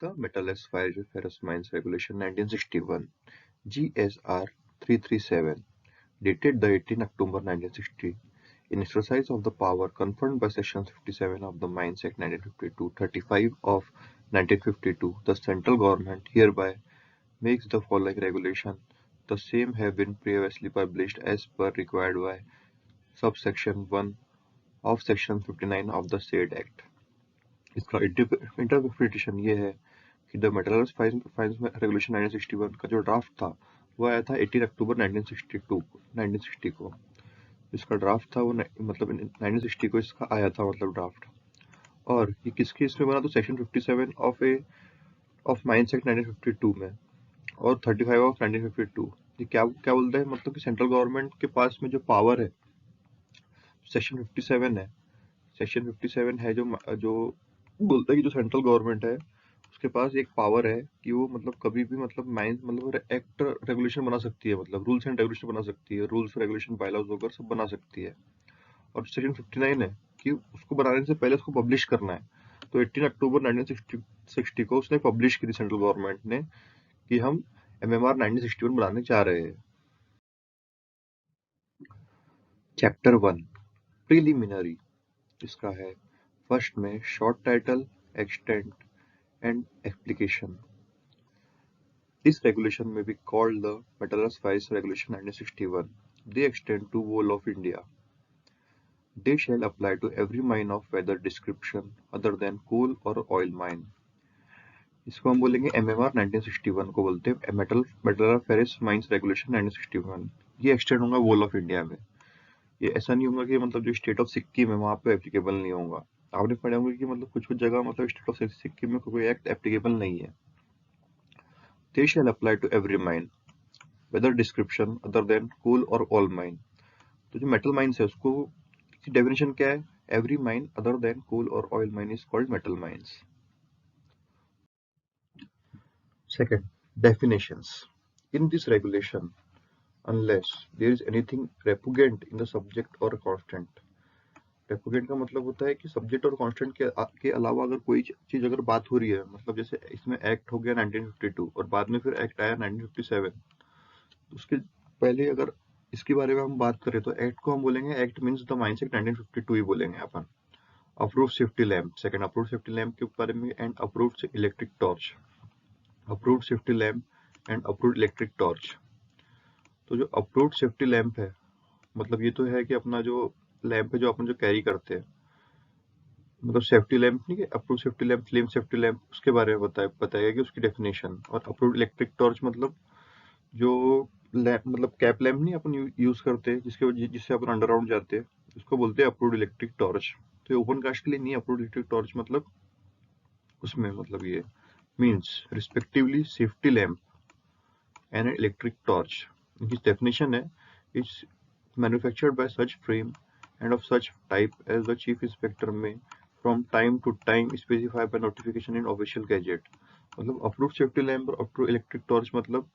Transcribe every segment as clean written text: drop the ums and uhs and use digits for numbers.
The Metal Ferrous Mines Regulation 1961 GSR 337, dated the 18 October 1960, in exercise of the power conferred by Section 57 of the Mines Act 1952, 35 of 1952, the central government hereby makes the following regulation. The same have been previously published as per required by subsection 1 of Section 59 of the said Act. इसका interpretation ये है कि the metals finance regulation 1961 का जो draft था वो आया था 18 अक्टूबर 1960 को। इसका ड्राफ्ट था वो मतलब 1960 को इसका आया था मतलब ड्राफ्ट। और ये किसके इसमें बना तो सेक्शन 57 ऑफ माइंस एक्ट 1952 में और 35 ऑफ 1952। ये क्या क्या बोलता है मतलब कि सेंट्रल गवर्नमेंट के पास में जो पावर है सेक्शन 57 है। सेक्शन 57 है जो बोलता है कि जो सेंट्रल गवर्नमेंट है उसके पास एक पावर है कि वो मतलब कभी भी मतलब माइंस मतलब एक्ट रेगुलेशन बना सकती है, मतलब रूल्स एंड रेगुलेशन बना सकती है, रूल्स रेगुलेशन बायलॉज वगैरह सब बना सकती है। और सेक्शन 59 है कि उसको बनाने से पहले उसको पब्लिश करना है। तो 18 अक्टूबर 1960 को उसने पब्लिश की थी सेंट्रल गवर्नमेंट ने कि हम MMR 1961 बनाने जा रहे हैं। चैप्टर 1 प्रीलिमिनरी, इसका है फर्स्ट में short title, extent and application. This regulation may be called the Metals Files Regulation 1961. They extend to whole of India. They shall apply to every mine of weather description other than coal or oil mine. इसको हम बोलेंगे MMR 1961 को बोलते हैं metal ferrous mines regulation 1961। ये extend होगा वोल of India में। ये ऐसा नहीं होगा कि मतलब जो स्टेट ऑफ सिक्किम है वहाँ पे एप्लीकेबल नहीं होगा। आपने पढ़ा होगा कि मतलब कुछ जगह मतलब स्टेट ऑफ सिक्किम में कोई एक्ट एप्लीकेबल नहीं है। They shall apply to every mine, whether description other than coal or oil mine. तो जो मेटल माइंस है उसको की डेफिनेशन क्या है? Every mine other than coal और oil mine is called metal mines. Second, definitions. In this regulation, unless there is anything repugnant in the subject or constant. रेपुगेंट का मतलब होता है कि सब्जेक्ट और कांस्टेंट के अलावा अगर कोई चीज अगर बात हो रही है, मतलब जैसे इसमें एक्ट हो गया 1952 और बाद में फिर एक्ट आया 1957, उसके पहले अगर इसके बारे में हम बात करें तो एक्ट को हम बोलेंगे act means the mines act 1952 ही बोलेंगे अपन। Approved safety lamp, second approved safety lamp के बारे में, and approved electric torch, approved safety lamp and approved electric torch. तो जो अप्रूव्ड सेफ्टी लैंप है मतलब ये तो है कि अपना जो लैंप है जो अपन जो कैरी करते हैं, मतलब सेफ्टी लैंप नहीं है, approved safety lamp, flame safety lamp, उसके बारे में बताया कि उसकी डेफिनेशन। और अप्रूव्ड इलेक्ट्रिक टॉर्च मतलब जो लैंप मतलब कैप लैंप नहीं अपन यूज करते हैं जिससे अपन अंडरग्राउंड जाते हैं, उसको बोलते हैं अप्रूव्ड इलेक्ट्रिक टॉर्च। तो ये ओपन कास्ट के लिए नहीं, अप्रूव्ड इलेक्ट्रिक टॉर्च मतलब उसमें मतलब ये means respectively safety lamp and electric torch. इनकी डेफिनेशन है it's manufactured by such frame and of such type as the chief inspector may from time to time specify by notification in official gazette। मतलब approved safety lamp और approved electric torch मतलब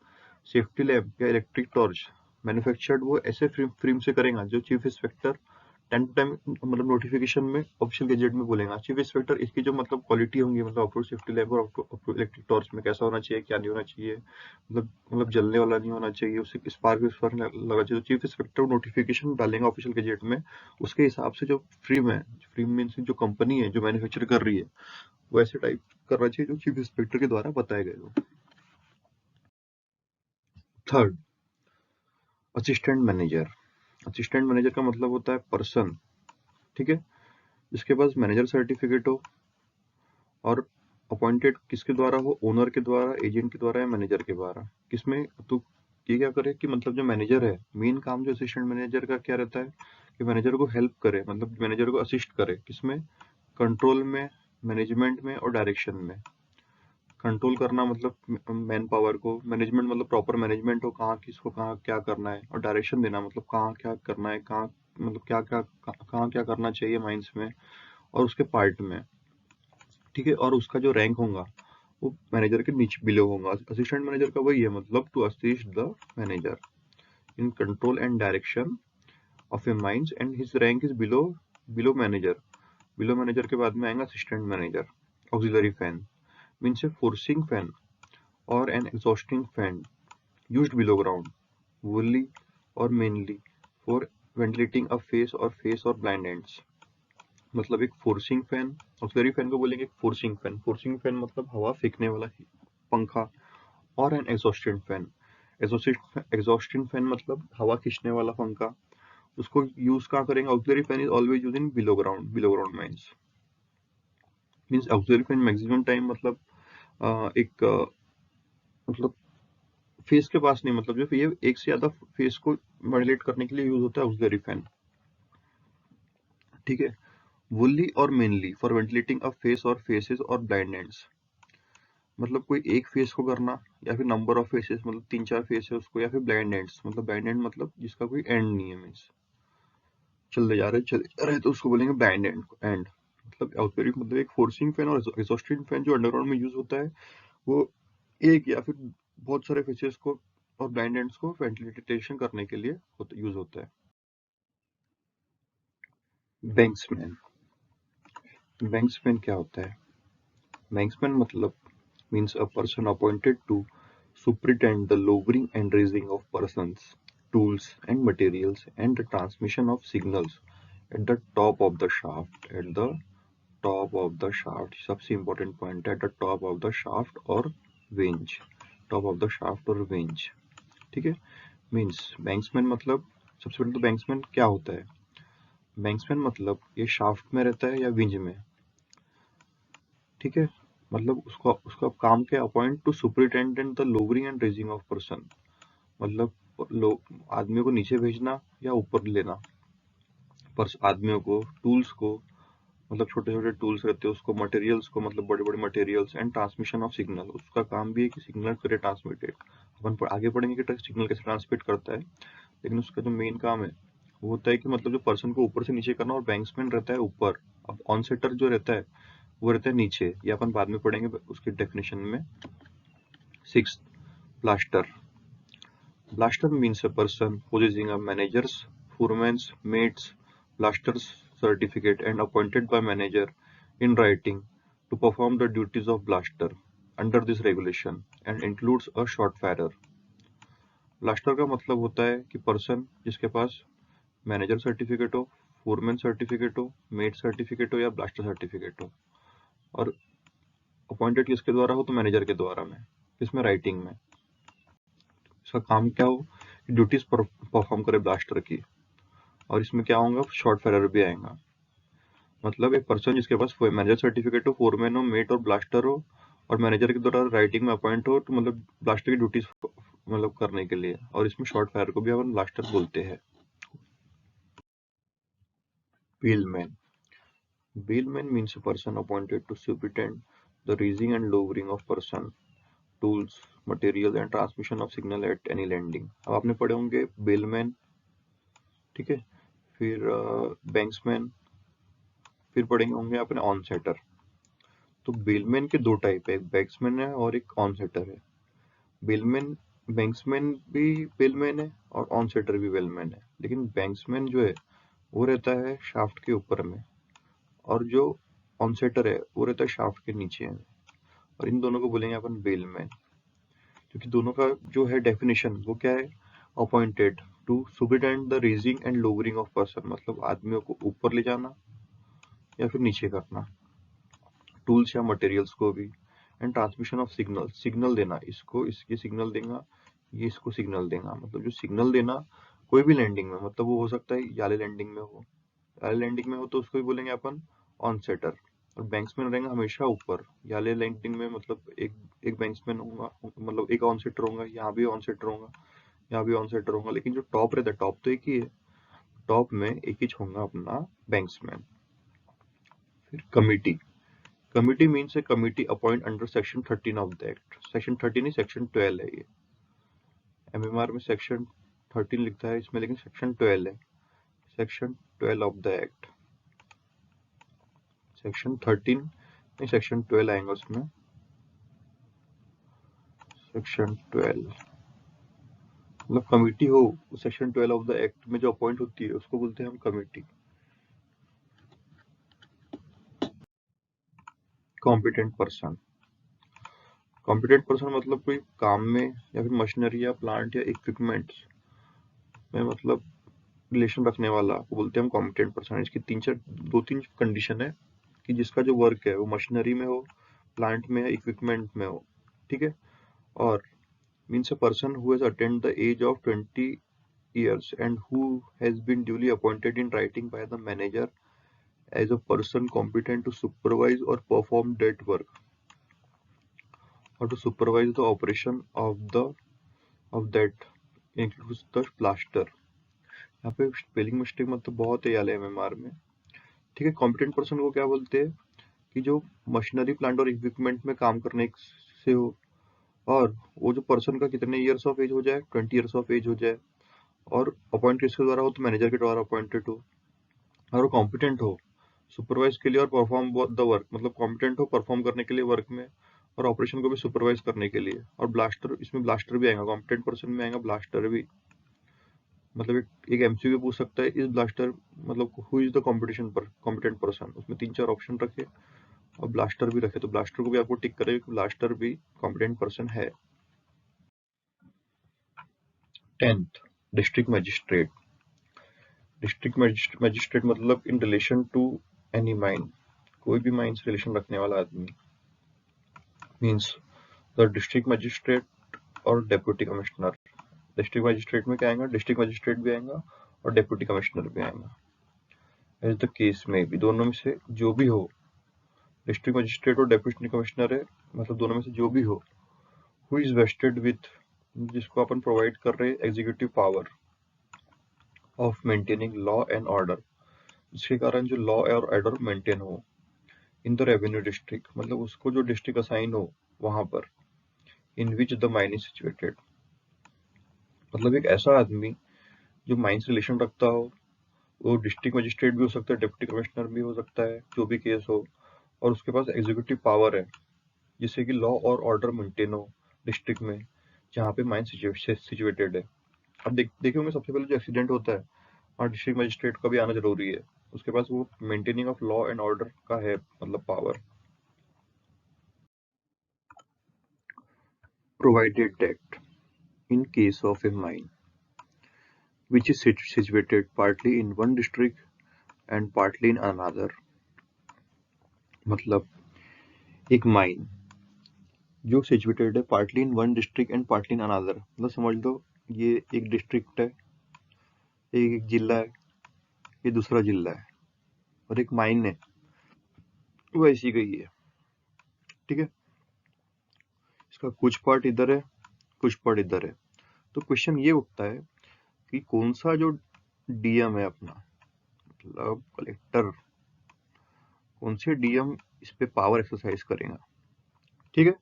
safety lamp या electric torch manufactured वो ऐसे frame से करेगा जो chief inspector time to time मतलब नोटिफिकेशन में ऑफिशियल गैजेट में बोलेगा। चीफ इंस्पेक्टर इसकी जो मतलब क्वालिटी होंगी मतलब अप्रूव सेफ्टी लैम्प और अप्रूव इलेक्ट्रिक टॉर्च में कैसा होना चाहिए, क्या नहीं होना चाहिए, मतलब जलने वाला नहीं होना चाहिए, उससे स्पार्क लगा चाहिए, तो चीफ इंस्पेक्टर नोटिफिकेशन डालेंगे ऑफिशियल गैजेट में। उसके हिसाब से जो फ्रेम है, फ्रेम मीन्स जो कंपनी है जो मैन्युफैक्चर कर रही है वो ऐसे टाइप करना चाहिए जो चीफ इंस्पेक्टर के द्वारा बताए गए हो। Third, assistant manager. Assistant manager का मतलब होता है पर्सन, ठीक है, जिसके पास मैनेजर सर्टिफिकेट हो और अपॉइंटेड किसके द्वारा हो, ओनर के द्वारा, एजेंट के द्वारा या मैनेजर के द्वारा। किसमें तो ये क्या करे कि मतलब जो मैनेजर है, मेन काम जो असिस्टेंट मैनेजर का क्या रहता है कि मैनेजर को हेल्प करे, मतलब मैनेजर को असिस्ट करे किसमें, कंट्रोल में, मैनेजमेंट में और डायरेक्शन में। कंट्रोल करना मतलब मैन पावर को, मैनेजमेंट मतलब प्रॉपर मैनेजमेंट हो, कहाँ किसको कहाँ क्या करना है, और डायरेक्शन देना मतलब कहाँ क्या करना है, कहाँ मतलब क्या क्या कहाँ क्या करना चाहिए माइंस में और उसके पार्ट में, ठीक है। और उसका जो रैंक होगा वो मैनेजर के नीचे बिलो होगा। असिस्टेंट मैनेजर का वही है मतलब to assist the manager in control and direction of a mines and his rank is below manager. Below manager के बाद में आएगा assistant manager, auxiliary fan. means a forcing fan or an exhausting fan used below ground, wholly or mainly for ventilating a face or blind ends. मतलब एक forcing fan, auxiliary fan को बोलेंगे एक forcing fan. Forcing fan मतलब हवा फेंकने वाला पंखा, और an exhausted fan. Exhausted fan मतलब हवा खींचने वाला पंखा। उसको यूज कहाँ करेंगे? Auxiliary fan is always use in below ground means auxiliary fan maximum time मतलब एक मतलब फेस के पास नहीं, मतलब जो ये एक से ज्यादा फेस को वेंटिलेट करने के लिए यूज होता है ऑक्सिलरी फैन, ठीक है। वुल्ली और mainly for ventilating a face और फेसेस और ब्लाइंड एंड्स, मतलब कोई एक फेस को करना, या फिर नंबर ऑफ फेसेस मतलब 3-4 फेस है उसको, या फिर ब्लाइंड एंड्स मतलब ब्लाइंड एंड मतलब जिसका कोई एंड नहीं है, मीन्स चलते जा रहे तो उसको बोलेंगे ब्लाइंड एंड। मतलब ऑक्सिलरी मतलब एक फोर्सिंग फैन और एग्जॉस्टिंग फैन जो अंडरग्राउंड में यूज होता है, वो एक या फिर बहुत सारे फेसेस को और ब्लाइंड एंड्स को वेंटिलेशन करने के लिए यूज होता है। बैंक्समैन, बैंक्समैन क्या होता है? बैंक्समैन मतलब means a person appointed to superintend the lowering and raising of persons, tools, and materials, and the transmission of signals at the top of the shaft. At the top of the shaft, सबसे important point है at the top of the shaft or range, top of the shaft or range, ठीक है। Means बैंक्समैन मतलब सबसे पहले तो बैंक्समैन क्या होता है? बैंक्समैन मतलब ये शाफ्ट में रहता है या विंज में, ठीक है। मतलब उसका उसका काम क्या? Upon two superintendent the lowering and raising of person, मतलब लोग आदमियों को नीचे भेजना या ऊपर लेना, पर आदमियों को, टूल्स को, मतलब छोटे छोटे टूल्स रहते हैं उसको, मटेरियल्स को मतलब बड़े बड़े materials, and transmission of signal, उसका काम भी है कि सिग्नल करे ट्रांसमिटेड। अपन आगे पढ़ेंगे कि सिग्नल कैसे ट्रांसमिट करता है, लेकिन उसका जो मेन काम है वो होता है कि मतलब जो पर्सन को ऊपर से नीचे करना, और बैंक्समैन रहता है ऊपर। अब ऑन सेटर जो रहता है वो रहता है नीचे, ये अपन बाद में पढ़ेंगे उसकी डेफिनेशन में। 6th, blaster. Blaster means a person possessing a manager's, foreman's, mate's, blaster's certificate and appointed by manager in writing to perform the duties of blaster under this regulation and includes a shot firer. Blaster का मतलब होता है कि person जिसके पास manager certificate हो, foreman certificate हो, met certificate हो या ब्लास्टर सर्टिफिकेट हो, और अपॉइंटेड किसके द्वारा हो? तो मैनेजर के द्वारा में, इसमें राइटिंग में। इसका काम क्या हो? ड्यूटीज परफॉर्म करे ब्लास्टर की, और इसमें क्या होगा? शॉर्ट फायरर भी आएगा। मतलब एक पर्सन जिसके पास मैनेजर सर्टिफिकेट हो, फोरमैन हो, मेट और ब्लास्टर हो, और मैनेजर के द्वारा राइटिंग में अपॉइंट हो, तो मतलब ब्लास्टर की ड्यूटीज मतलब करने के लिए, और इसमें शॉर्ट फायर को भी अपन ब्लास्टर बोलते हैं। व्हीलमैन, व्हीलमैन means a person appointed to superintend the raising and lowering of person, tools, material and transmission of signal at any landing। अब आपने पढ़े होंगे बेलमैन, ठीक है, फिर बैंक्समैन, फिर पढ़ेंगे होंगे अपने ऑन सेटर। तो बेलमैन के दो टाइप है, एक बैंक्समैन है और एक ऑन सेटर है। बेलमैन, बैंक्समैन भी बेलमैन है और ऑन सेटर भी बेलमैन है, लेकिन बैंक्समैन जो है वो रहता है शाफ्ट के ऊपर में, और जो ऑन सेटर है वो रहता है शाफ्ट के नीचे में, और इन दोनों को बोलेंगे अपन बेलमैन। क्योंकि दोनों का जो है डेफिनेशन वो क्या है? Appointed to superintend the raising and lowering of person, मतलब आदमियों को ऊपर ले जाना या फिर नीचे करना, टूल्स या मटेरियल्स को भी, and transmission of signal, signal देना, इसको इसकी सिग्नल देगा, ये इसको सिग्नल देगा। मतलब जो सिग्नल देना कोई भी लैंडिंग में, मतलब वो हो सकता है याले लैंडिंग में हो, याले लैंडिंग में हो तो उसको भी बोलेंगे अपन ऑन सेटर, और बैंक्समैन रहेगा हमेशा ऊपर। याले लैंडिंग में मतलब एक एक बैंक्समैन होगा, मतलब एक ऑन सेटर होगा, यहाँ भी ऑन सेटर होगा, यहाँ भी ऑन सेटर होगा, लेकिन जो टॉप रहता है, टॉप तो एक ही है, टॉप में एक ही होगा अपना बैंक्समैन। फिर committee, committee means a committee appoint under section 13 of the act. Section 13 नहीं, सेक्शन 12 है ये। एमएमआर में सेक्शन 13 लिखता है इसमें, लेकिन सेक्शन 12 है, section 12 of the act. Section 13 नहीं, सेक्शन 12 आएगा उसमें, सेक्शन 12 मतलब कमिटी हो, सेक्शन 12 ऑफ द एक्ट में जो अपॉइंट होती है उसको बोलते हैं हम committee. Competent person, competent person मतलब कोई काम में या फिर मशीनरी या प्लांट या इक्विपमेंट्स में मतलब रिलेशन रखने वाला को बोलते हैं हम कॉम्पिटेंट पर्सन। इसकी दो तीन कंडीशन है कि जिसका जो वर्क है वो मशीनरी में हो, प्लांट में या इक्विपमेंट में हो, ठीक है। और means a person who has attend the age of 20 years and who has been duly appointed in writing by the manager as a person competent to supervise or perform that work or to supervise the operation of that includes the plaster। यहाँ पे spelling mistake मतलब बहुत है LMR में, ठीक है। Competent person को क्या बोलते हैं कि जो मशीनरी प्लांट और इक्विपमेंट में काम करने से हो, और वो जो पर्सन का कितने ईयर्स ऑफ एज हो जाए, 20 ईयर्स ऑफ एज हो जाए, और अपॉइंट किसके द्वारा हो, तो मैनेजर के द्वारा अपॉइंटेड हो, और वो कॉम्पिटेंट हो सुपरवाइज के लिए और परफॉर्म द वर्क, मतलब कॉम्पिटेंट हो परफॉर्म करने के लिए वर्क में, और ऑपरेशन को भी सुपरवाइज करने के लिए। और ब्लास्टर, इसमें ब्लास्टर भी आएगा, कॉम्पिटेंट पर्सन में आएगा ब्लास्टर भी। मतलब एक MCQ पूछ सकता है, इस ब्लास्टर मतलब who is the competent person, उसमें 3-4 ऑप्शन रखे और ब्लास्टर भी रखे, तो ब्लास्टर को भी आपको टिक करेगा कि ब्लास्टर भी कॉम्पिटेंट पर्सन है। 10th, district magistrate. District magistrate मतलब in relation to any mine, कोई भी माइन से रिलेशन रखने वाला आदमी। मीन्स द डिस्ट्रिक्ट मजिस्ट्रेट और डेप्यूटी कमिश्नर। डिस्ट्रिक्ट मजिस्ट्रेट में क्या आएगा, डिस्ट्रिक्ट मजिस्ट्रेट भी आएगा और डेप्यूटी कमिश्नर भी आएगा। एज द केस में भी, दोनों में से जो भी हो, डिस्ट्रिक्ट मजिस्ट्रेट और डेप्यूटी कमिश्नर है, मतलब दोनों में से जो भी हो, हु इज वेस्टेड विथ, जिसको अपन प्रोवाइड कर रहे हैं executive power of maintaining law and order, जिसके कारण जो लॉ और ऑर्डर मेंटेन हो इन द रेवेन्यू डिस्ट्रिक्ट, मतलब उसको जो डिस्ट्रिक्ट असाइन हो वहां पर, in which the mine is situated. मतलब एक ऐसा आदमी जो माइन से रिलेशन रखता हो, वो डिस्ट्रिक्ट मजिस्ट्रेट भी हो सकता है, डिप्टी कमिश्नर भी हो सकता है, जो भी केस हो, और उसके पास एग्जीक्यूटिव पावर है जिससे कि लॉ और ऑर्डर मेंटेन हो डिस्ट्रिक्ट में जहाँ पे माइन सिचुएटेड है। अब देखे होंगे सबसे पहले जो एक्सीडेंट होता है वहाँ डिस्ट्रिक्ट मजिस्ट्रेट का भी आना जरूरी है, उसके पास वो maintaining of law and order का है मतलब power. Provided that in case of a mine which is situated partly in one district and partly in another। मतलब एक माइन जो सिचुएटेड है partly in one district and partly in another, मतलब समझ लो ये एक डिस्ट्रिक्ट है, एक जिला है, ये दूसरा जिला है, और एक माइन है वो ऐसी गई है, ठीक है। इसका कुछ पार्ट इधर है, कुछ पार्ट इधर है। तो क्वेश्चन ये उठता है कि कौन सा जो DM है अपना, मतलब कलेक्टर, कौन से DM इस पे पावर एक्सरसाइज करेगा, ठीक है।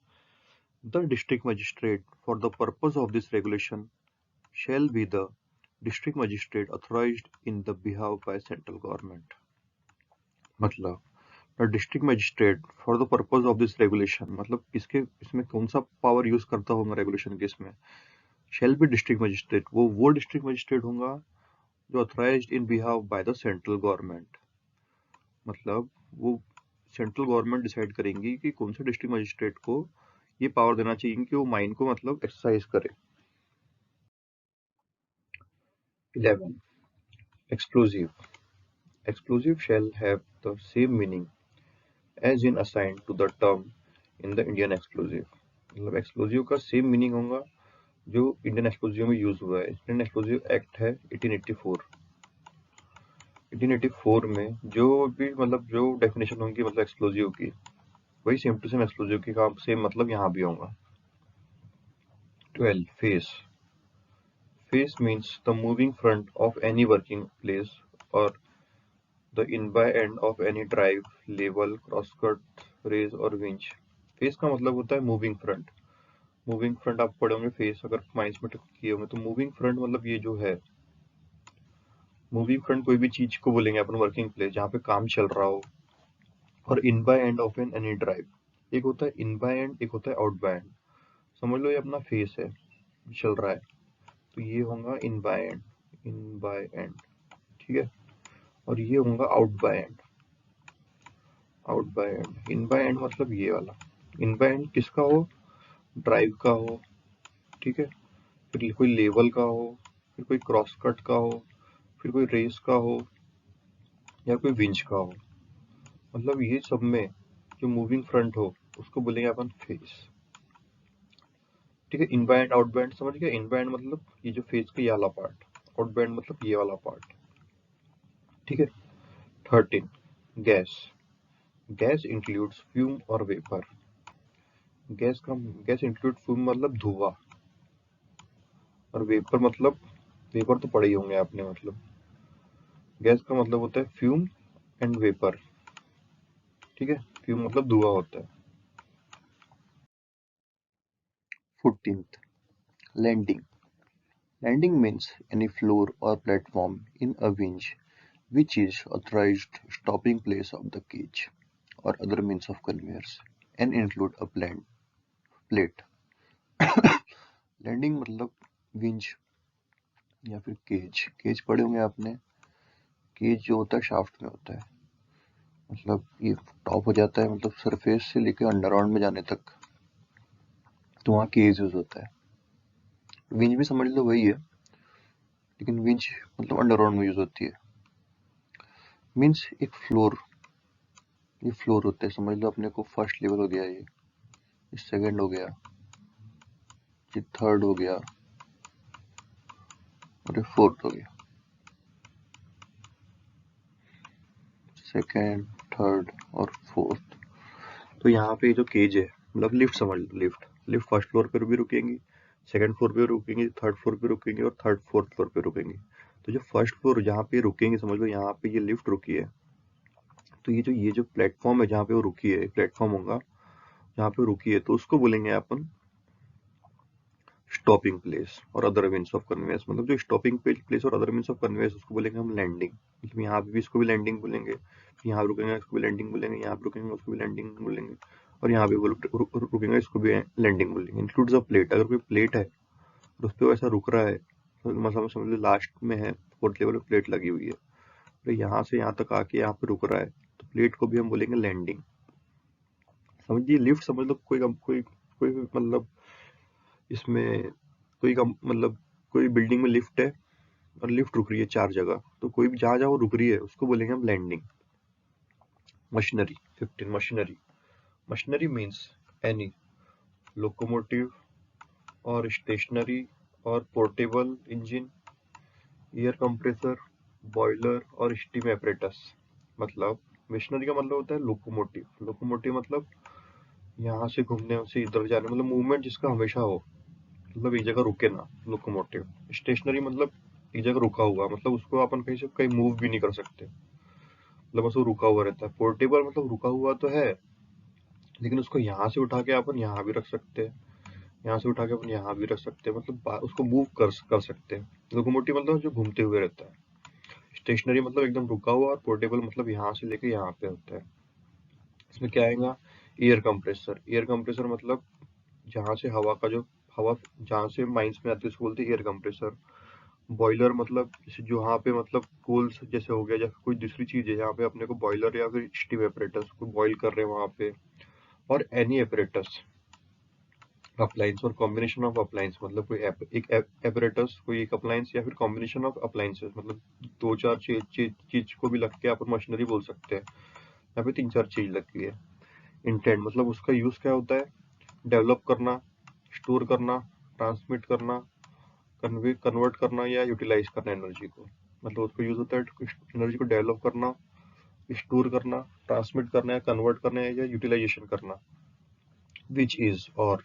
The district magistrate for the purpose of this regulation shall be the district magistrate authorized in the behalf by central government। मतलब the district magistrate for the purpose of this regulation, मतलब इसके इसमें कौन सा power use करता होगा regulation के इसमें, shall be district magistrate, वो district magistrate होगा जो authorized in behalf by the central government। मतलब वो सेंट्रल गवर्नमेंट डिसाइड करेंगी कि कौन से डिस्ट्रिक्ट मजिस्ट्रेट को ये पावर देना चाहिए कि वो माइन को मतलब एक्सरसाइज करे। 11. Explosive. Explosive shall have the same meaning as in assigned to the term in the Indian explosive। मतलब एक्सप्लोजिव का सेम मीनिंग होगा जो इंडियन एक्सप्लोजिव में यूज हुआ है। इंडियन एक्सप्लोजिव एक्ट है 1884। 1884 में जो भी मतलब जो डेफिनेशन होंगी मतलब एक्सप्लोजिव की, वही सेम टू सेम एक्सप्लोजिव की काम सेम मतलब यहाँ भी होगा। 12. Face. Face means the moving front of any working place or the in-by end of any drive, level, crosscut, raise और winch। फेस का मतलब होता है मूविंग फ्रंट। मूविंग फ्रंट आप पढ़े होंगे फेस, अगर माइंस में किए होंगे तो मूविंग फ्रंट मतलब ये जो है, मूविंग फ्रंट कोई भी चीज को बोलेंगे अपन वर्किंग प्लेस जहाँ पे काम चल रहा हो। और in by end of an any drive, एक होता है इन बाय एंड, एक होता है आउट बाय एंड। समझ लो ये अपना फेस है, चल रहा है, तो ये होगा in by and, in by and, ठीक है। और ये होगा out by and, out by and. In by and मतलब ये वाला। इन बाय एंड किसका हो, ड्राइव का हो, ठीक है, फिर कोई लेवल का हो, फिर कोई क्रॉस कट का हो, फिर कोई रेस का हो, या कोई विंच का हो। मतलब ये सब में जो मूविंग फ्रंट हो उसको बोलेंगे अपन फेस। ठीक है, इनबाउंड आउटबाउंड समझ गया। इनबाउंड मतलब ये जो फेस का ये वाला पार्ट, आउटबाउंड मतलब ये वाला पार्ट। ठीक है। 13, गैस। गैस इंक्लूड्स फ्यूम और वेपर। गैस इंक्लूड फ्यूम मतलब धुआं, और वेपर मतलब, वेपर तो पढ़े ही होंगे आपने। मतलब गैस का मतलब होता है फ्यूम एंड वेपर। ठीक है, फ्यूम मतलब धुआं होता है। 14th, landing. Landing means any floor or platform in a winch which is authorized stopping place of the cage or other means of conveyance and include a plate. Landing मतलब winch या फिर cage. Cage पढ़े होंगे आपने। Cage जो होता है shaft में होता है, मतलब ये टॉप हो जाता है, मतलब सरफेस से लेकर अंडरग्राउंड में जाने तक, तो वहाँ केज यूज होता है। विंच भी समझ लो वही है, लेकिन विंच मतलब अंडरग्राउंड में यूज होती है। मीन्स एक फ्लोर, ये फ्लोर होते हैं, समझ लो अपने को फर्स्ट लेवल हो गया, ये सेकंड हो गया, ये थर्ड हो गया, और ये फोर्थ हो गया। सेकंड, थर्ड और फोर्थ। तो यहाँ पे जो केज है, मतलब लिफ्ट समझ लो। लिफ्ट लिफ्ट फर्स्ट फ्लोर पर भी रुकेंगी, सेकंड फ्लोर पे रुकेंगी, थर्ड फ्लोर पे रुकेंगी, और थर्ड फोर्थ फ्लोर पे रुकेंगी। तो जो फर्स्ट फ्लोर जहाँ पे रुकेंगे, समझ लो यहाँ पे ये लिफ्ट रुकी है, तो ये जो प्लेटफॉर्म है जहाँ पे वो रुकी है, प्लेटफॉर्म होगा जहाँ पे वो रुकी है, तो उसको बोलेंगे अपन स्टॉपिंग प्लेस और अदर मीन्स ऑफ कन्वेंस। मतलब जो स्टॉपिंग प्लेस और अदर मीन्स ऑफ कन्वेंस, उसको बोलेंगे हम लैंडिंग। मतलब यहाँ पे भी इसको भी लैंडिंग बोलेंगे, यहाँ रुकेंगे इसको भी लैंडिंग बोलेंगे, यहाँ पे रुकेंगे उसको भी लैंडिंग बोलेंगे, और यहाँ पे रुकेंगे इसको भी लैंडिंग बोलेंगे। इंक्लूड्स अ प्लेट, अगर कोई प्लेट है और उस पर ऐसा रुक रहा है, तो मतलब समझ लो लास्ट में है, फोर्थ लेवल पे प्लेट लगी हुई है, तो यहाँ से यहाँ तक आके यहाँ पे रुक रहा है, तो प्लेट को भी हम बोलेंगे लैंडिंग। समझिए, लिफ्ट समझ लो, कोई मतलब इसमें मतलब कोई बिल्डिंग में लिफ्ट है और लिफ्ट रुक रही है 4 जगह, तो कोई भी जहाँ जहाँ वो रुक रही है उसको बोलेंगे हम landing. Machinery. 15, machinery. Machinery means any locomotive और स्टेशनरी और portable engine, air compressor, boiler और स्टीम एपरेटस। मतलब मशीनरी का मतलब होता है लोकोमोटिव। लोकोमोटिव मतलब यहाँ से घूमने से इधर जाने, मतलब मूवमेंट जिसका हमेशा हो, मतलब एक जगह रुके ना, लोकोमोटिव। स्टेशनरी मतलब एक जगह रुका हुआ, मतलब उसको अपन कहीं से कहीं मूव भी नहीं कर सकते, मतलब बस वो रुका हुआ रहता है। पोर्टेबल मतलब रुका हुआ तो है, लेकिन उसको यहाँ से उठा के अपन यहाँ भी रख सकते हैं, यहाँ से उठा के अपन यहाँ भी रख सकते हैं, मतलब उसको मूव कर सकते हैं। लोकोमोटिव मतलब जो घूमते हुए रहता है। स्टेशनरी मतलब एकदम रुका हुआ, और पोर्टेबल मतलब यहाँ से लेके यहाँ पे होता है। इसमें क्या आएगा, एयर कंप्रेसर। एयर कंप्रेसर मतलब जहाँ से हवा का जो हवा जहाँ से माइंस में आती है उसको बोलते हैं एयर कंप्रेसर। बॉयलर मतलब जैसे जो यहाँ पे मतलब कोल्स जैसे हो गया, या फिर कोई दूसरी चीज है यहाँ पे अपने को बॉयलर या फिर स्टीम एपरेटस को बॉईल कर रहे हैं वहां पे। और एनी एपरेटस, अप्लायंस और कॉम्बिनेशन ऑफ अप्लायंस, मतलब कोई एक एपरेटस, कोई एक अप्लायंस या फिर कॉम्बिनेशन ऑफ अप्लायंसेस, मतलब दो चार चीज को भी लग के आप मशीनरी बोल सकते हैं। यहाँ पे तीन चार चीज लगती है। इंटेंट मतलब उसका यूज क्या होता है, डेवलप करना, स्टोर करना, ट्रांसमिट करना, कन्वर्ट करना या यूटिलाइज करना एनर्जी को। मतलब उसका यूज होता है एनर्जी को डेवलप करना, स्टोर करना, ट्रांसमिट करना या कन्वर्ट करना या यूटिलाइजेशन करना। विच इज और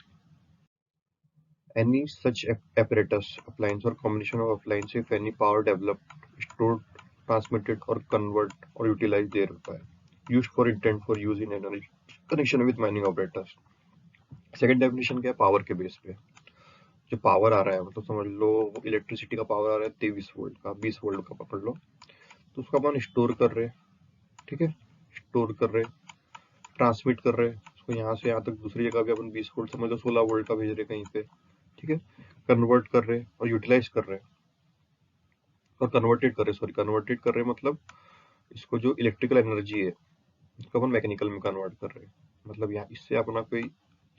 any such apparatus, appliance or combination of appliance if any power developed, stored, transmitted or convert or utilized thereby, used for intent for use in energy connection with mining operators। Second definition क्या है, power के base पे जो power आ रहा है, मतलब समझ लो electricity का पावर आ रहा है 23 वोल्ट का, 20 वोल्ट का पकड़ लो, तो उसका अपन स्टोर कर रहे हैं। ठीक है, स्टोर कर रहे, ट्रांसमिट कर रहे हैं उसको यहाँ से यहाँ तक, दूसरी जगह भी अपन 20 वोल्ट समझ लो 16 वोल्ट का भेज रहे कहीं पे। ठीक है, कन्वर्ट कर रहे और यूटिलाइज कर रहे, और कन्वर्टेड कर रहे मतलब इसको जो इलेक्ट्रिकल एनर्जी है इसको अपन मैकेनिकल में कन्वर्ट कर रहे हैं। मतलब यहाँ इससे अपना कोई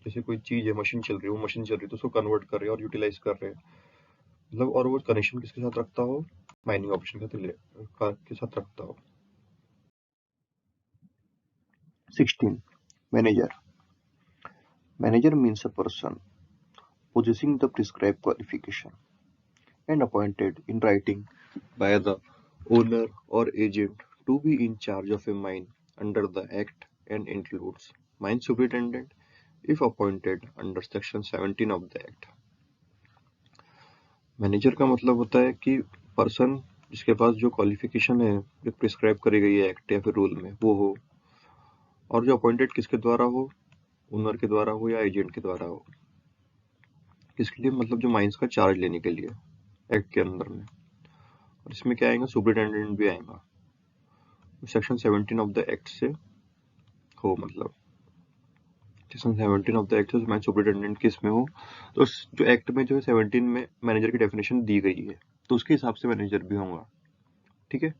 जैसे कोई चीज है, मशीन चल रही है, वो मशीन चल रही है तो उसको कन्वर्ट कर रहे हैं और यूटिलाइज कर रहे हैं, मतलब और वो कनेक्शन किसके साथ रखता हो, माइनिंग ऑपरेशन के साथ रखता हो। 16. Manager. Manager means a person possessing the prescribed qualification and appointed in writing by the owner or agent to be in charge of a mine under the Act and includes mine superintendent if appointed under Section 17 of the Act. Manager का मतलब होता है कि person जिसके पास जो qualification है जो prescribe करी गई है एक्ट या फिर रूल में वो हो, और जो अपॉइंटेड किसके द्वारा हो, ओनर के द्वारा हो या एजेंट के द्वारा हो। किसके लिए, मतलब जो माइंस का चार्ज लेने के लिए एक्ट के अंदर में। और इसमें क्या आएगा, सुपरिटेंडेंट भी आएगा, सेक्शन 17 ऑफ द एक्ट से हो, मतलब सेक्शन 17 ऑफ द एक्ट से माइन सुपरिटेंडेंट किस में हो, तो जो एक्ट में जो है 17 में मैनेजर की डेफिनेशन दी गई है तो उसके हिसाब से मैनेजर भी होगा। ठीक है।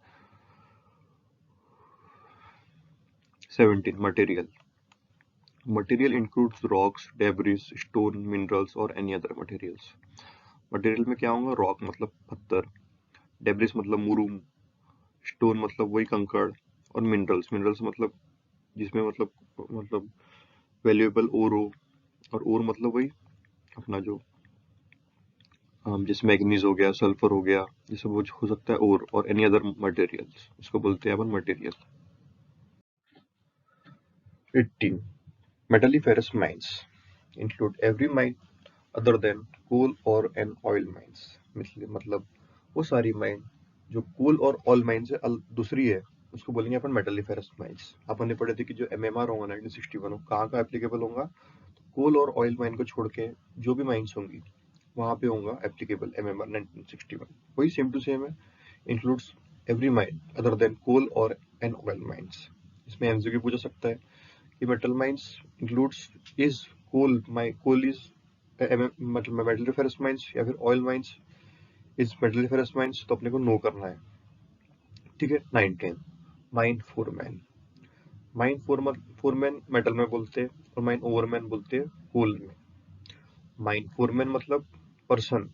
17. Material. Material includes rocks, debris, stone, minerals और एनी अदर मटेरियल्स। मटेरियल में क्या होगा, रॉक मतलब पत्थर, डेब्रिस मतलब मुरूम, स्टोन मतलब वही कंकड़, और मिनरल्स, मिनरल्स मतलब जिसमें मतलब वैल्यूएबल ओर हो, और ओर मतलब वही अपना जो जैसे मैग्नीज हो गया, सल्फर हो गया, ये सब हो सकता है ओर, और एनी अदर मटेरियल्स, इसको बोलते हैं अपन material. 18. Metalliferous mines include every mine other than coal or an oil mines। मतलब वो सारी माइन जो कोल और ऑयल माइन से दूसरी है उसको बोलेंगे अपन मेटलिफेरस माइंस। अपन ने पढ़े थे कि जो एमएमआर होगा 1961 कहाँ का एप्लीकेबल होगा, कोल और ऑयल माइन को छोड़ के जो भी माइंस होंगी वहां पे होगा एप्लीकेबल एमएमआर 1961। वही सेम टू सेम है, includes every mine other than coal और एन ऑयल माइंस। इसमें एमसीक्यू पूछा सकता है कि metal mines includes is coal is मतलब मेटलिफेरस माइंस या फिर oil mines is metalliferous mines, तो अपने को नो करना है। ठीक है। 19. Mine foreman. Mine foreman metal में बोलते हैं और माइन ओवरमैन बोलते हैं कोल में। माइन फोरमैन मतलब person,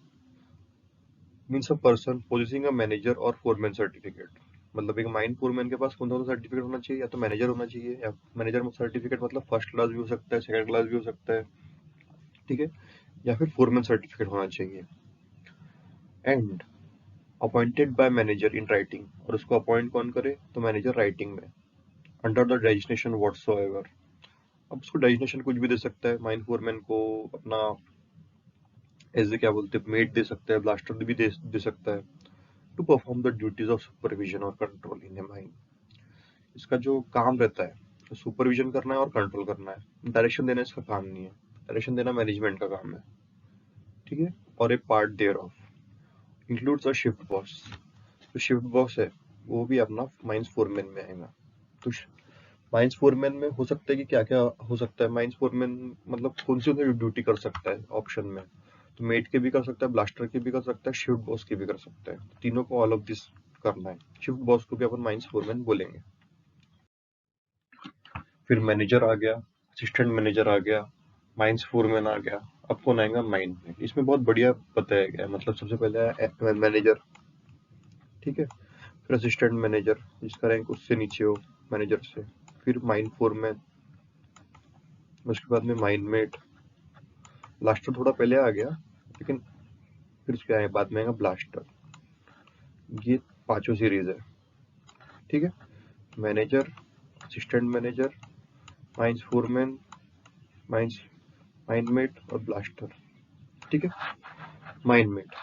means a person possessing a manager और फोरमैन सर्टिफिकेट। मतलब एक माइन फोरमैन के पास कौन सा सर्टिफिकेट होना चाहिए, या तो मैनेजर होना चाहिए, या मैनेजर सर्टिफिकेट मतलब फर्स्ट क्लास भी हो सकता है, सेकंड क्लास भी हो सकता है। ठीक है। या फिर फोरमैन सर्टिफिकेट होना चाहिए। And appointed by manager in writing, और उसको अपॉइंट कौन करे, तो मैनेजर राइटिंग में, अंडर द डेजिग्नेशन व्हाटसोएवर। अब उसको डेजिग्नेशन कुछ भी दे सकता है, माइन फोरमैन को अपना एज ए क्या बोलते हैं मेट दे सकता है, ब्लास्टर भी दे सकता है, to perform the duties of supervision और कंट्रोल इन ए माइन। इसका जो काम रहता है तो सुपरविजन करना है और कंट्रोल करना है, डायरेक्शन देना इसका काम नहीं है, डायरेक्शन देना मैनेजमेंट का काम है। ठीक है। और a part thereof includes a shift boss. जो शिफ्ट बॉस है वो भी अपना माइंस फोरमैन में आएगा। तो माइंस फोरमैन में हो सकता है कि क्या क्या हो सकता है, माइंस फोरमैन मतलब कौन सी ड्यूटी कर सकता है ऑप्शन में, तो मेट के भी कर सकता है, ब्लास्टर के भी कर सकता है, शिफ्ट बॉस के भी कर सकता है, तीनों को ऑल ऑफ दिस करना है। शिफ्ट बॉस को भी अपन माइंस फोरमैन बोलेंगे। फिर मैनेजर आ गया, असिस्टेंट मैनेजर आ गया, माइंस फोरमैन आ गया, अब कौन आएगा माइन में। इसमें बहुत बढ़िया बताया गया है, मतलब सबसे पहले है मैनेजर। ठीक है। फिर असिस्टेंट मैनेजर जिसका रैंक उससे नीचे हो मैनेजर से, फिर माइन फोरमैन, उसके बाद में माइन मेट, ब्लास्टर थोड़ा पहले आ गया लेकिन फिर उसके आए बाद में आएगा ब्लास्टर। ये पांचों सीरीज है। ठीक है। Manager, assistant manager, mines foreman, mines mine mate और ब्लास्टर। ठीक है। Mine mate.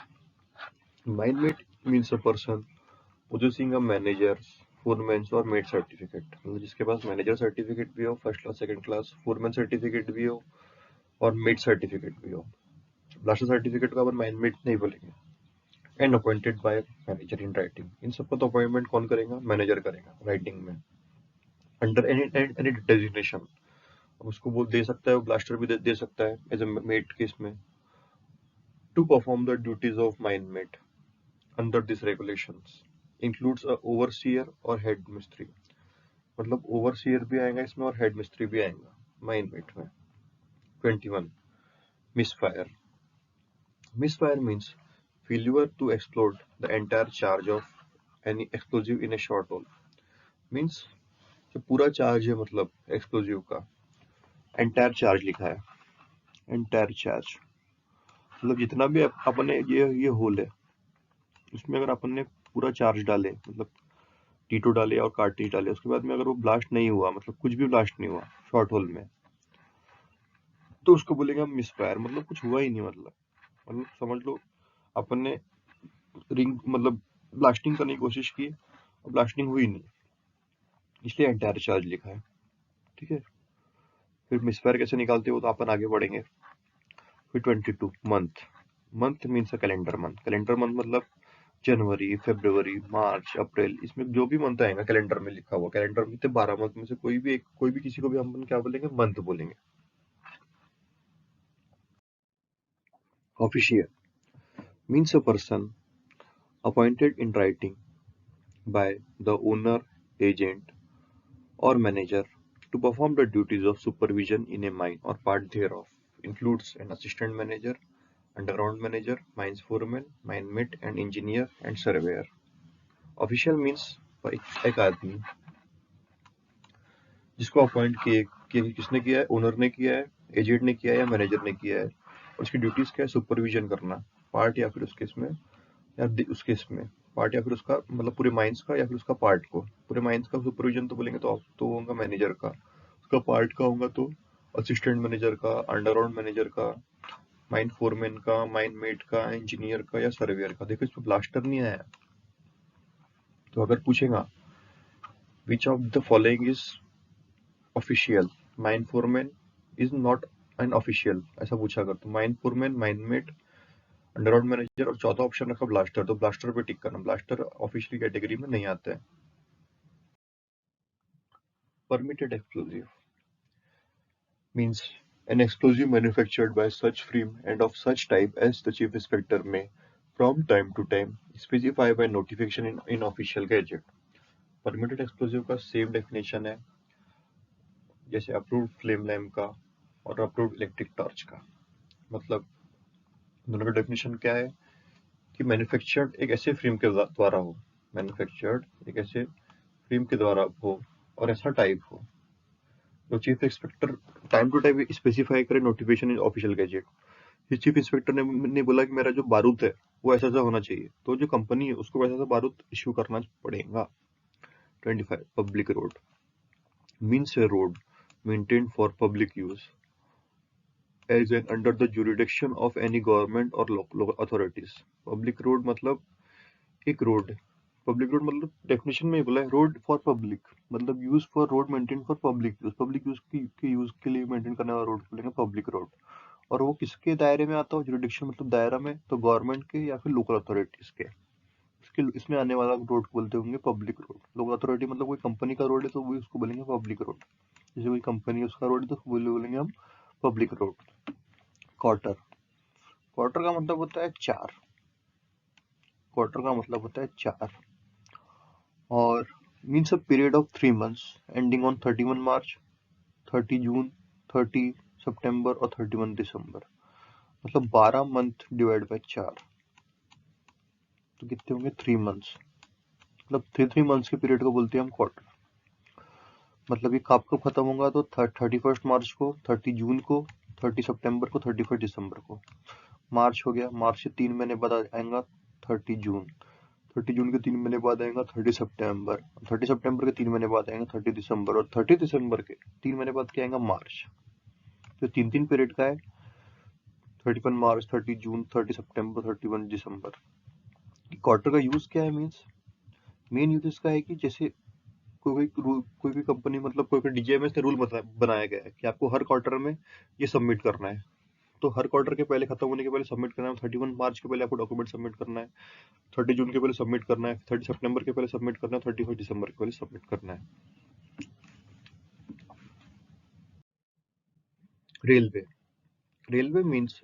Mine mate means a person possessing a manager, foreman और मेट सर्टिफिकेट, मतलब जिसके पास मैनेजर सर्टिफिकेट भी हो, first class second class, foreman certificate भी हो और मेट सर्टिफिकेट भी हो। ब्लास्टर सर्टिफिकेट को अपन माइनमेट नहीं बोलेंगे। And appointed by manager in writing, इन सबका तो अपॉइंटमेंट कौन करेगा, मैनेजर करेगा राइटिंग में, अंडर एनी डेजिग्नेशन। उसको वो दे सकता है, ब्लास्टर भी दे सकता है एज ए मेट केस में, to perform the duties of mine mate under this regulations includes a overseer और हेड मिस्त्री। मतलब ओवरसियर भी आएगा इसमें और हेड मिस्त्री भी आएगा माइन मेट में। 21. Misfire. Misfire means failure to explode the entire charge of any explosive in a short hole. Means जो पूरा चार्ज है मतलब एक्सप्लोजिव का एंटायर चार्ज लिखा है, एंटायर चार्ज मतलब जितना भी अपने ये होल है उसमें अगर अपन ने पूरा चार्ज डाले मतलब T2 डाले और कार्टिज डाले, उसके बाद में अगर वो ब्लास्ट नहीं हुआ मतलब कुछ भी ब्लास्ट नहीं हुआ शॉर्ट होल में, तो उसको बोलेंगे हम मिसफायर, मतलब कुछ हुआ ही नहीं, मतलब समझ लो अपन ने रिंग मतलब ब्लास्टिंग करने की कोशिश की और ब्लास्टिंग हुई नहीं, इसलिए एंटायर चार्ज लिखा है। ठीक है, फिर मिसफायर कैसे निकालते हो तो अपन आगे बढ़ेंगे। फिर 22 month. Month means a calendar month. Calendar month मतलब जनवरी, फरवरी, मार्च, अप्रैल, इसमें जो भी मंथ आएगा कैलेंडर में लिखा हुआ, कैलेंडर में 12 मंथ में से कोई भी किसी को भी हम क्या बोलेंगे, मंथ बोलेंगे। Official means a person appointed in writing by the owner, agent, or manager to perform the duties of supervision in a mine or part thereof. Includes an assistant manager, underground manager, mines foreman, mine mate, and engineer and surveyor. Official means एक आदमी जिसको appoint किसने किया है, owner ने किया है, agent ने किया है या मैनेजर ने किया है, और उसकी ड्यूटीज क्या है, सुपरविजन करना पार्ट या फिर उसके इसमें या उसके इसमें पार्ट या फिर उसका मतलब पूरे माइंस का या फिर उसका पार्ट को। पूरे माइंस का सुपरविजन तो बोलेंगे तो होगा मैनेजर का, उसका पार्ट का होगा तो असिस्टेंट मैनेजर का, अंडरग्राउंड मैनेजर का, माइन फोरमैन का, माइन मेट का, इंजीनियर का या सर्वेयर का। देखो इसमें ब्लास्टर नहीं आया, तो अगर पूछेगा which of the following is official, mine foreman is not an official, ऐसा पूछा अगर तो mine foreman, mine mate, underground manager और चौथा ऑप्शन रखा ब्लास्टर, तो ब्लास्टर पे टिक करना, ब्लास्टर ऑफिशियल कैटेगरी में नहीं आता है। Permitted explosive means an explosive manufactured by such firm and of such type as the chief inspector may from time to time specify by notification in official gazette. Permitted explosive का same definition है जैसे approved flame lamp का और approved electric torch का। मतलब दोनों का definition क्या है कि मैन्युफैक्चर्ड एक ऐसे फ्रेम के द्वारा हो, मैन्युफैक्चर्ड एक ऐसे फ्रेम के द्वारा हो और ऐसा टाइप हो तो chief inspector time to time specify करे notification in official gazette. Chief inspector ने बोला कि मेरा जो बारूद है वो ऐसा ऐसा होना चाहिए, तो जो कंपनी है उसको वैसा सा बारूद इश्यू करना पड़ेगा। 25 public road means a road maintained for public use as an under the jurisdiction of any government और लोकल अथॉरिटीज। पब्लिक रोड मतलब एक रोड, पब्लिक रोड मतलब डेफिनेशन में ही बोला है रोड फॉर पब्लिक, मतलब use for road maintain for public use, public use की यूज के लिए मेंटेन करने वाला रोड बोलेंगे पब्लिक रोड। और वो किसके दायरे में आता हो, जुरिडिक्शन मतलब दायरा में, तो गवर्नमेंट के या फिर लोकल अथॉरिटीज के, इसके इसमें आने वाला रोड को बोलते होंगे पब्लिक रोड। लोकल अथॉरिटी मतलब कोई कंपनी का रोड है तो वो उसको बोलेंगे पब्लिक रोड, जैसे कोई कंपनी है उसका रोड है तो उसको बोलेंगे हम पब्लिक रोड। क्वार्टर, क्वार्टर का मतलब होता है चार, क्वार्टर का मतलब होता है चार, और means a period of 3 months ending on 31 मार्च, 30 जून, 30 सितंबर और 31 दिसंबर, मतलब 12 मंथ डिवाइड बाय 4, तो कितने होंगे 3 months, मतलब 3 मंथ्स के पीरियड को बोलते हैं हम क्वार्टर। मतलब ये कब कब खत्म होगा तो 31 मार्च को, 30 जून को, 30 सितंबर को, 31 दिसंबर को। मार्च हो गया, मार्च से 3 महीने बाद आएगा 30 जून, 30 जून के 3 महीने बाद आएगा 30 सितंबर, 30 सितंबर के 3 महीने बाद आएगा 30 दिसंबर, और 30 दिसंबर के 3 महीने बाद क्या आएगा मार्च। तो 3 पीरियड का है, 31 मार्च, 30 जून, 30 सितंबर, 31 दिसंबर। क्वार्टर का यूज क्या है, मीन्स मेन यूज इसका है कि जैसे कोई भी कंपनी मतलब कोई डीजीएमएस ने रूल बनाया गया है कि आपको हर क्वार्टर में ये सबमिट करना है, तो हर क्वार्टर के पहले खत्म होने के पहले सबमिट करना है। 31 मार्च के पहले आपको डॉक्यूमेंट सबमिट करना है, 30 जून के पहले सबमिट करना है, 30 सितंबर के पहले सबमिट करना है, 31 दिसंबर के पहले सबमिट करना है। Railway, railway means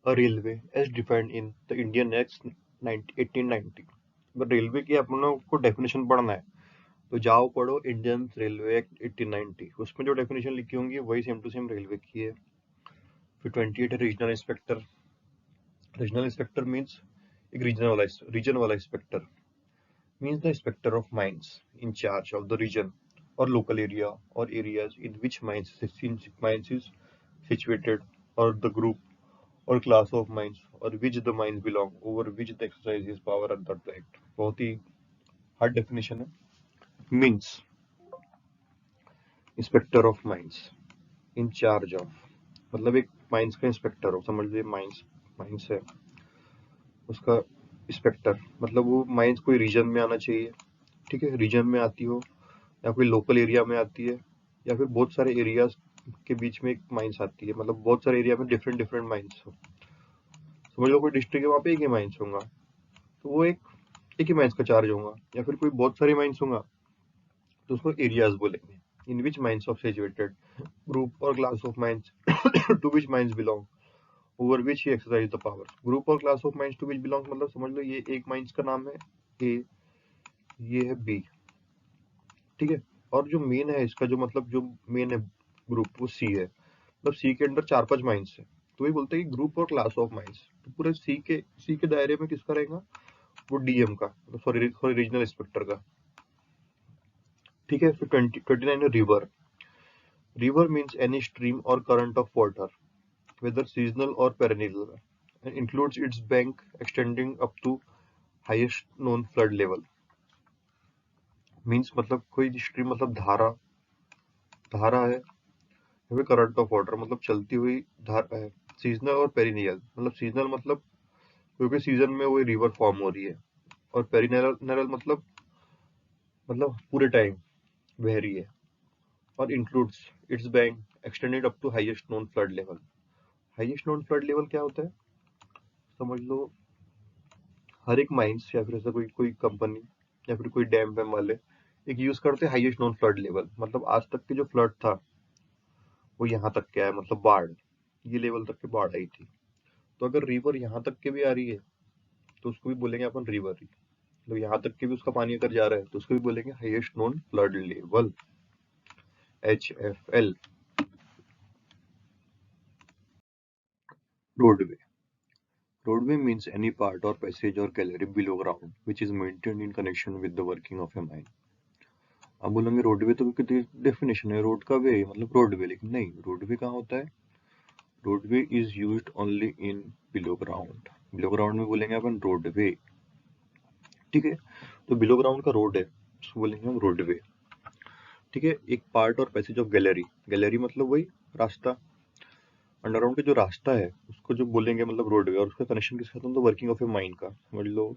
a railway as defined in the Indian act 1890। अगर रेलवे की आप लोगों को डेफिनेशन पढ़ना है तो जाओ पढ़ो इंडियन रेलवे एक्ट 1890, उसमें जो डेफिनेशन लिखी होंगी वही सेम टू सेम रेलवे की है। फिर 28 है regional inspector. Regional inspector means एक रीजन वाला inspector means the inspector of mines in charge of the region or local area or areas in which mines is situated, or the group or class of mines or which the mines belong, over which the exercise is power under the act। बहुत ही hard definition है। Means inspector of mines, in charge of, मतलब एक mines का inspector हो, समझ लीजिए mines mines है, उसका इंस्पेक्टर मतलब वो माइंस कोई रीजन में आना चाहिए, ठीक है, रीजन में आती हो या कोई लोकल एरिया में आती है, या फिर बहुत सारे एरियाज के बीच में एक माइंस आती है, मतलब बहुत सारे एरिया में डिफरेंट डिफरेंट माइंस हो। समझ लो कोई डिस्ट्रिक्ट है, वहाँ पे एक ही माइंस होगा, तो वो एक ही माइंस का चार्ज होगा, या फिर कोई बहुत सारे माइंस होगा तो उसको एरियाज बोलेंगे। In which mines of situated, group और class of mines to which mines belong, over which he exercise the power. Group और class of mines to which belong मतलब समझ लो ये एक माइंस का नाम है ए, ये है बी, ठीक है, और जो मेन है इसका, जो मतलब जो मेन है ग्रुप, वो सी है, मतलब सी के अंदर 4-5 माइंस है, तो वही बोलते हैं कि ग्रुप और क्लास ऑफ माइंस। तो पूरे सी के दायरे में किसका रहेगा, वो डीएम का, सॉरी रीजनल इंस्पेक्टर का, ठीक है। फिर 29 है river. River means any stream और current of water whether seasonal or perennial and includes its bank extending up to highest known flood level। Means मतलब कोई स्ट्रीम मतलब धारा धारा है, या फिर करंट ऑफ वाटर मतलब चलती हुई धारा है। सीजनल और पेरिनियल, मतलब सीजनल मतलब क्योंकि सीजन में वो रिवर फॉर्म हो रही है, और पेरिनियल मतलब पूरे टाइम बह रही है, और includes its bank extended up to highest known flood level. Highest known flood level क्या होता है, समझ लो हर एक माइंस या फिर ऐसा कोई कोई कंपनी या फिर कोई डैम वैम वाले एक यूज करते हैं हाईएस्ट नोन फ्लड लेवल, मतलब आज तक के जो फ्लड था वो यहाँ तक क्या है, मतलब बाढ़, ये लेवल तक के बाढ़ आई थी। तो अगर रिवर यहाँ तक के भी आ रही है तो उसको भी बोलेंगे अपन रिवर, मतलब यहाँ तक के भी उसका पानी अगर जा रहा है तो उसको भी बोलेंगे highest known flood level, HFL। Roadway. Roadway means any part or passage or gallery below ground which is maintained in connection with the working of a mine। अब बोलेंगे रोडवे तो कितनी डेफिनेशन है, रोड का वे मतलब रोडवे, लेकिन नहीं, roadway कहाँ होता है, roadway is used only in below ground. Below ground में बोलेंगे अपन रोडवे, ठीक है। तो बिलो ग्राउंड का रोड है उसको बोलेंगे हम रोडवे, ठीक है। एक पार्ट और पैसेज ऑफ गैलरी, गैलरी मतलब वही रास्ता, अंडरग्राउंड का जो रास्ता है उसको जो बोलेंगे मतलब रोडवे, और उसका कनेक्शन किसके साथ होता है, वर्किंग ऑफ ए माइन का। समझ लो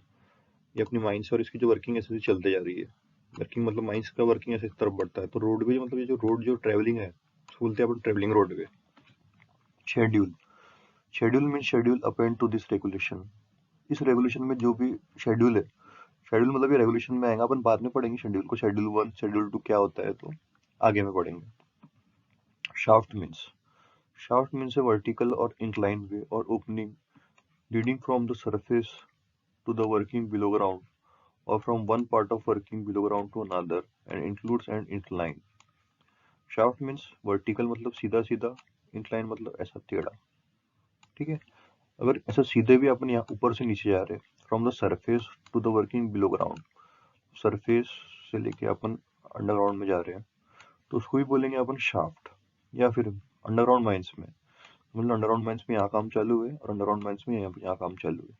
ये अपनी माइन से और इसकी जो वर्किंग ऐसे चलते जा रही है, वर्किंग मतलब माइंस का वर्किंग ऐसे इस तरफ बढ़ता है, तो रोडवे मतलब ये जो रोड जो ट्रेवलिंग है उसको बोलते हैं अपन travelling roadway. Schedule. Schedule mean schedule append to this regulation. इस रेगुलेशन में जो भी शेड्यूल है, शेड्यूल मतलब ये रेगुलेशन में आएगा, अपन बाद में पढ़ेंगे शेड्यूल को, शेड्यूल 1 शेड्यूल 2 क्या होता है तो आगे में पढ़ेंगे। शाफ्ट मीन्स, शाफ्ट मीन्स ए वर्टिकल और इंक्लाइन वे और opening leading from the surface to the working below ground or from one part of working below ground to another and includes an incline। shaft means vertical मतलब सीधा सीधा, incline मतलब ऐसा टेढ़ा, ठीक है। अगर ऐसा सीधे भी अपन यहाँ ऊपर से नीचे जा रहे हैं, from the surface to the working below ground, surface से लेके अपन अंडरग्राउंड में जा रहे हैं तो उसको भी बोलेंगे अपन शाफ्ट। या फिर अंडरग्राउंड माइंस में, मतलब अंडरग्राउंड माइंस में यहाँ काम चालू है और अंडरग्राउंड माइंस में यहाँ काम चालू है,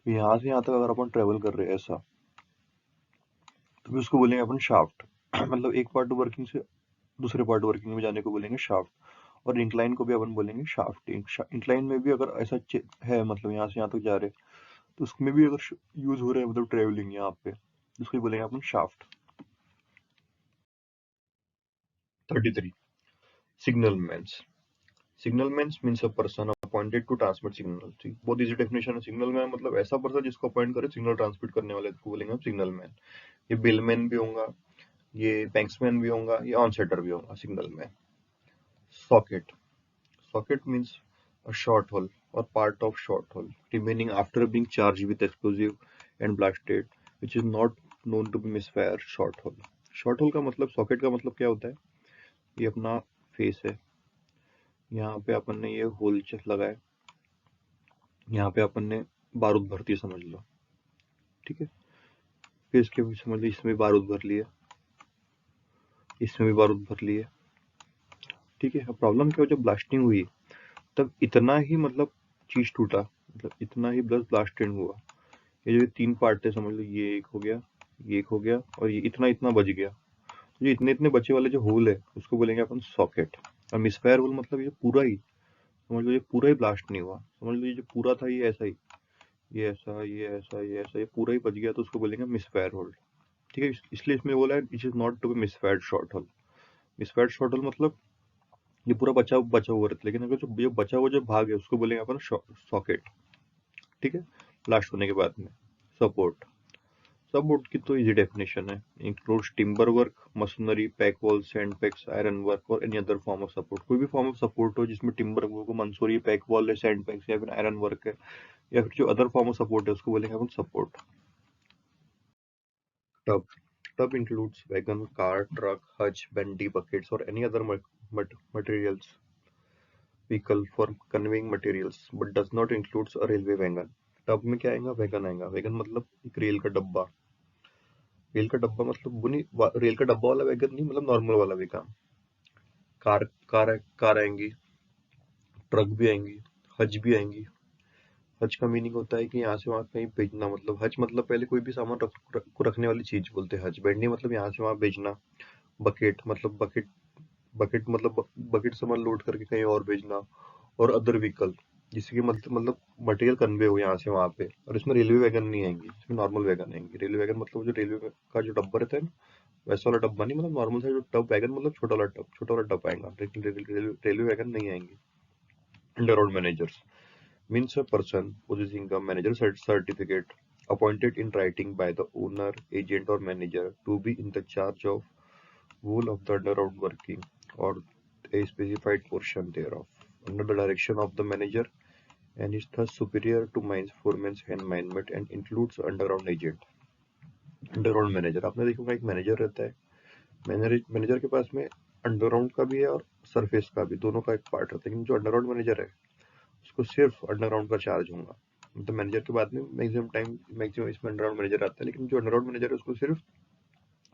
तो यहाँ से यहाँ तक अगर अपन ट्रेवल कर रहे हैं ऐसा, तो भी उसको बोलेंगे अपन शाफ्ट। मतलब एक पार्ट वर्किंग से दूसरे पार्ट वर्किंग में जाने को बोलेंगे शाफ्ट, और इंक्लाइन को भी अपन बोलेंगे शाफ्ट। इंक्लाइन में भी अगर ऐसा है, मतलब यहाँ से यहाँ तक जा रहे तो उसमें भी अगर यूज हो रहा है मतलब ट्रेवलिंग यहाँ पे, उसको बोलेंगे अपन shaft. 33 signal mans. Signal mans means a person appointed to transmit signal. ठीक, बहुत इजी डेफिनेशन है। सिग्नल मैन मतलब ऐसा पर्सन जिसको अपॉइंट करे सिग्नल ट्रांसमिट करने वाले को बोलेंगे हम सिग्नल मैन। ये बिलमैन भी होगा, ये बैंक्समैन भी होगा, ये ऑन सेटर भी होगा signal man. Socket. Socket means a short hole or part of short hole remaining after being charged with explosive and blasted, which is not known to be misfire short hole। short hole का मतलब, socket का मतलब क्या होता है, ये अपना face है, यहाँ पे अपन ने ये होल लगाया, यहाँ पे अपन ने बारूद भर दिया समझ लो, ठीक है। फिर इसके भी समझ लो इसमें भी बारूद भर लिए, इसमें भी बारूद भर लिए, ठीक है। अब प्रॉब्लम क्या हो, जब ब्लास्टिंग हुई तब इतना ही मतलब चीज टूटा, मतलब इतना ही ब्लास्टेड हुआ। ये जो 3 पार्ट थे समझ लो, ये एक हो गया, ये एक हो गया, और ये इतना इतना बच गया। तो ये इतने इतने बचे वाले जो होल है उसको बोलेंगे अपन सॉकेट। और मिसफायर होल मतलब ये पूरा ही, समझ लो ये पूरा ही ब्लास्ट नहीं हुआ, समझ लो ये जो पूरा था ये ऐसा ही, ये ऐसा, ये ऐसा, ये ऐसा, ये पूरा ही बच गया, तो उसको बोलेंगे मिसफायर होल, ठीक है। इसलिए इसमें बोला है it is not to be misfired short hole. Misfired short hole मतलब ये पूरा बचा बचा हुआ रहता है, लेकिन अगर जो ये बचा हुआ जो भाग है उसको बोलेंगे अपन सॉकेट, ठीक है। ब्लास्ट होने के बाद में सपोर्ट। सपोर्ट की तो इजी डेफिनेशन है, includes timber work, machinery, pack wall, sand packs, iron work और any other form of support. कोई भी फॉर्म ऑफ सपोर्ट हो जिसमें टिम्बर वर्क हो, मंसूरी, पैक वॉल है, सैंड पैक्स या फिर आयरन वर्क है, या फिर जो अदर फॉर्म ऑफ सपोर्ट है उसको बोलेंगे अपन support. Tub tub includes wagon, car, truck, hutch, bendy, buckets or any other materials vehicle for conveying materials but does not includes a railway wagon। Tub में क्या आएगा, वैगन आएगा। Wagon मतलब एक रेल का डब्बा। रेल का डब्बा मतलब वो नहीं, रेल का डब्बा वाला वैगन नहीं, मतलब नॉर्मल वाला वैगन। कार कार आएंगी, ट्रक भी आएंगी, हज भी आएंगी। हज का मीनिंग होता है कि यहाँ से वहाँ कहीं भेजना, मतलब हज मतलब पहले कोई भी सामान को रखने वाली चीज बोलते हैं हज। बैंडी मतलब यहाँ से वहाँ भेजना। बकेट मतलब बकेट मतलब बकेट सामान लोड करके कहीं और भेजना। और अदर व्हीकल जिससे कि मतलब मटेरियल कन्वे हो यहाँ से वहाँ पे। और इसमें रेलवे वैगन नहीं आएंगी, इसमें नॉर्मल वैगन आएंगी। रेलवे वैगन मतलब जो रेलवे का जो डब्बा रहता है ना, वैसा वाला डब्बा नहीं, मतलब नॉर्मल सा जो टब वैगन, मतलब छोटा वाला टब आएगा, लेकिन रेलवे वैगन नहीं आएंगे। Underground managers means a person possessing a manager certificate appointed in writing by the owner, agent or manager to be in the charge of whole of the underground working or a specified portion thereof under the direction of the manager and is thus superior to mines foremen and minemate and includes underground agent। Underground manager, आपने देखा होगा एक manager रहता है, manager के पास में underground का भी है और सरफेस का भी, दोनों का एक पार्ट रहता है। लेकिन जो अंडरग्राउंड मैनेजर है उसको सिर्फ अंडरग्राउंड का चार्ज होगा। मतलब मैनेजर के बाद में मैक्सिमम इसमें अंडरग्राउंड मैनेजर आता है, लेकिन जो अंडरग्राउंड मैनेजर है उसको सिर्फ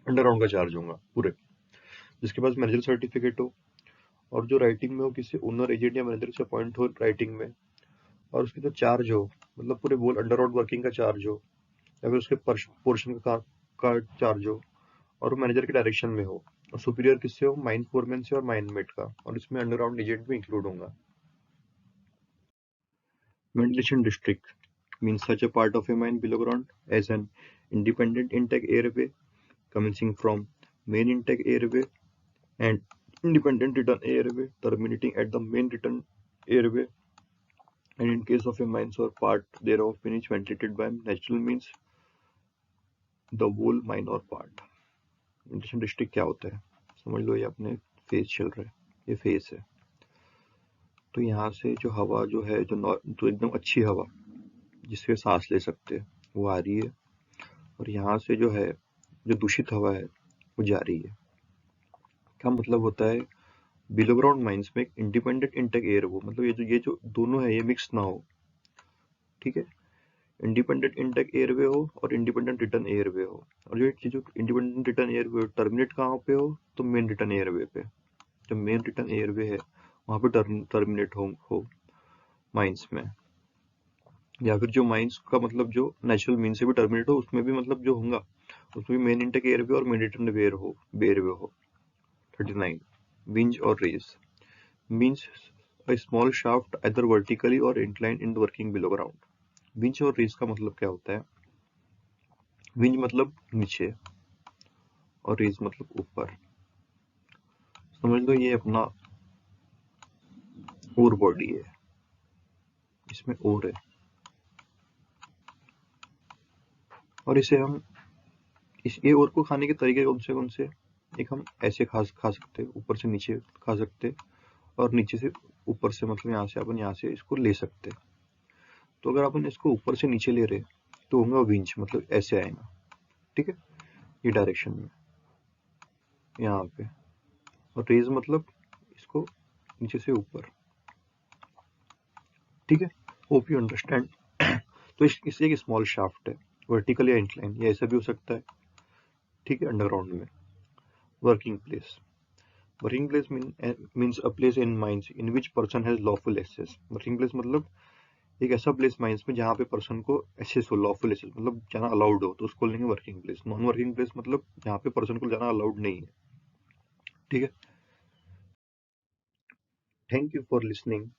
अंडरग्राउंड का चार्ज होगा पूरे। जिसके पास मैनेजर सर्टिफिकेट हो और जो राइटिंग में हो, किसी ओनर, एजेंट या मैनेजर से अपॉइंट हो राइटिंग में, और उसकी जो चार्ज हो, मतलब पूरे बोल अंडरग्राउंड वर्किंग का चार्ज हो, या फिर उसके पोर्शन का चार्ज हो, और मैनेजर के डायरेक्शन में हो। और सुपीरियर किससे हो, माइन फोरमैन से और माइनमेट का, और इसमें अंडरग्राउंड एजेंट भी इंक्लूड होगा। Ventilation district means such a part of a mine below ground as an independent intake airway commencing from main intake airway and independent return airway terminating at the main return airway, and in case of a mine or part thereof which ventilated by natural means the whole mine or part। Ventilation district क्या होता है, समझ लो ये अपने face चल रहा है, ये फेस है। तो यहाँ से जो हवा जो है, जो एकदम अच्छी हवा जिससे सांस ले सकते हैं वो आ रही है, और यहाँ से जो है जो दूषित हवा है वो जा रही है। क्या मतलब होता है, बिलो ग्राउंड माइंस में एक इंडिपेंडेंट इंटेक एयर हो, मतलब ये जो दोनों है ये मिक्स ना हो, ठीक है। इंडिपेंडेंट इंटेक एयरवे हो और इंडिपेंडेंट रिटर्न एयरवे हो, और जो इंडिपेंडेंट रिटर्न एयरवे टर्मिनेट कहाँ पे हो, तो मेन रिटर्न एयरवे पे। जो मेन रिटर्न एयरवे है वहाँ पे टर्मिनेट हो माइंस में, या फिर जो माइंस का मतलब जो नेचुरल मीन से भी टर्मिनेट हो, उसमें भी मतलब जो होगा उसमें भी मेन इंटेक एयरवे और मेन रिटर्न एयरवे हो। 39 winch or raise means a small shaft either vertically or inclined in working below ground। winch और raise का मतलब क्या होता है, winch मतलब नीचे और raise मतलब ऊपर। समझ लो ये अपना ओर बॉडी है, इसमें ओर है, और इसे हम इस ये ओर को खाने के तरीके कौन से, एक हम ऐसे खा सकते हैं, ऊपर से नीचे खा सकते हैं, और नीचे से ऊपर से, मतलब यहाँ से इसको ले सकते हैं। तो अगर अपन इसको ऊपर से नीचे ले रहे तो होगा विंच, मतलब ऐसे आएगा, ठीक है, ये डायरेक्शन में यहाँ पे। और रेज मतलब इसको नीचे से ऊपर, ठीक है, होप यू अंडरस्टैंड। तो इससे एक स्मॉल शाफ्ट है, वर्टिकल या इंक्लाइन या ऐसा भी हो सकता है। ठीक है, अंडरग्राउंड में। Working place, working place means a place in mines in which person has lawful access. Working place मतलब एक ऐसा प्लेस माइंस में जहाँ पे पर्सन को एक्सेस हो, लॉफुल एक्सेस मतलब जाना अलाउड हो, तो उसको लेंगे working place. Non working place मतलब जहाँ पे पर्सन को जाना अलाउड नहीं है। ठीक है, थैंक यू फॉर लिसनिंग।